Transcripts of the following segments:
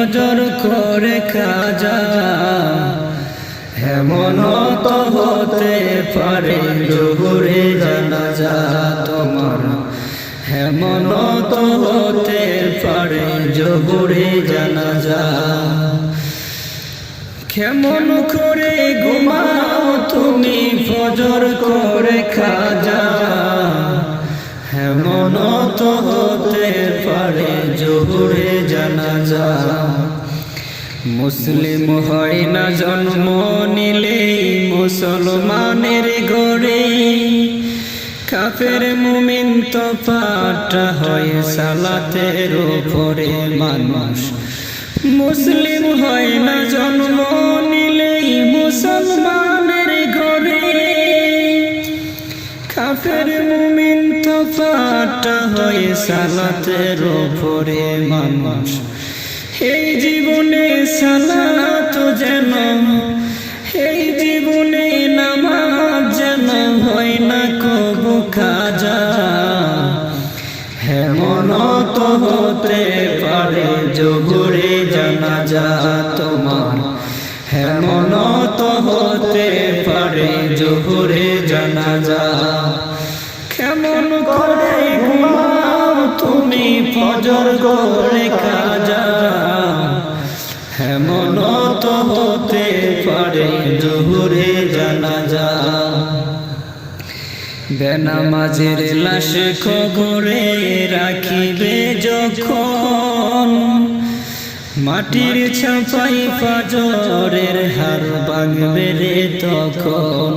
ফজর করে কাজা, এমন তো হতে পারে জোহরে জানাজা তোমার, এমন তো হতে পারে জোহরে জানাজা। কেমন করে ঘুমাও তুমি ফজর করে কাজা, এমন তো হতে পারে জোহরে জানাজা। মুসলিম হয় না জন্ম নিলেই মুসলমানের ঘরে, কাফের মুমিন তো পাটা হয় সালাতের উপরে মানুষ। মুসলিম হয় না জন্ম নিলেই মুসলমানের ঘরে, কাফের মুমিন তো পাটা হয় সালাতের উপরে মানুষ। এই জীবনে সালাত যেন, এই জীবনে নামাজ যেন হয় না কবু কাজা, এমন তো হতে পারে জোহরে জানাজা তোমার, এমন তো হতে পারে জোহরে জানাজা। কেমন করে ঘুমাও তুমি ফজর করে কাজা, এমন তো হতে পারে জোহরে জানাজা। বেনামাজের লাশ কবরে রাখিবে যখন, মাটির ছাপাই ফজরের হার ভাঙবে রে তখন।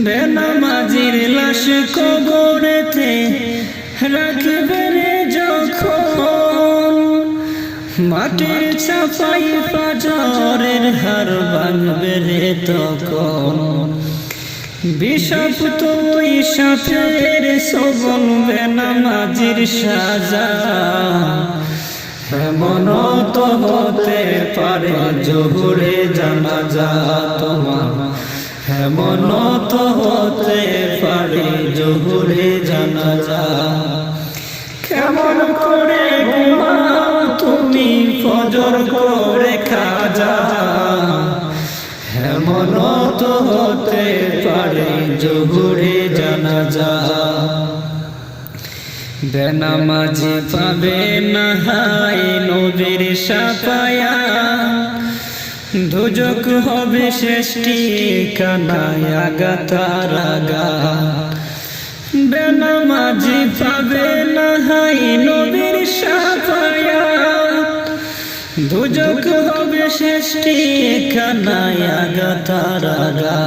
বেনামাজির লাশ কবরেতে রাখবে রে যখন, মাটির ছাপাই ফজরের হার ভাঙবে রে তখন। বিষাক্ত ওই সাপের সবল বেনামাজির সাজা, এমন তো হতে পারে জোহরে জানাজা তোমার, এমন তো হতে পারে জোহরে জানাজা। কেমন করে ঘুমাও তুমি ফজর করে কাজা, এমন তো হতে পারে জোহরে জানাজা। বেনামাজি পাবে না হায় নবীর সাফায়া, দোজখ হবে শেষ ঠিকানায় আগাতার আগা। বেনামাজি পাবে না হায় নবীর সাফায়া, দোজখ হবে শেষ ঠিকানায় আগাতার আগা।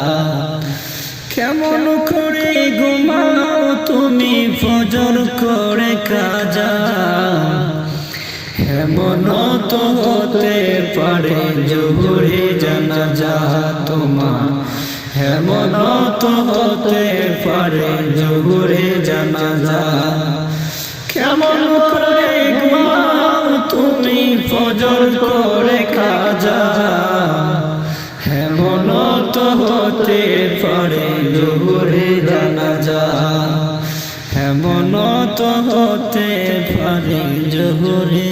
কেমন করে ঘুমাও তুমি ফজর করে কাজা, এমন তো হতে পারে জোহরে জানাজা তোমার, এমন তো হতে পারে জোহরে জানাজা। কেমন করে ঘুমাও তুমি ফজর করে কাজা, এমন তো হতে পারে জোহরে জানাজা, এমন তো হতে পারে জোহরে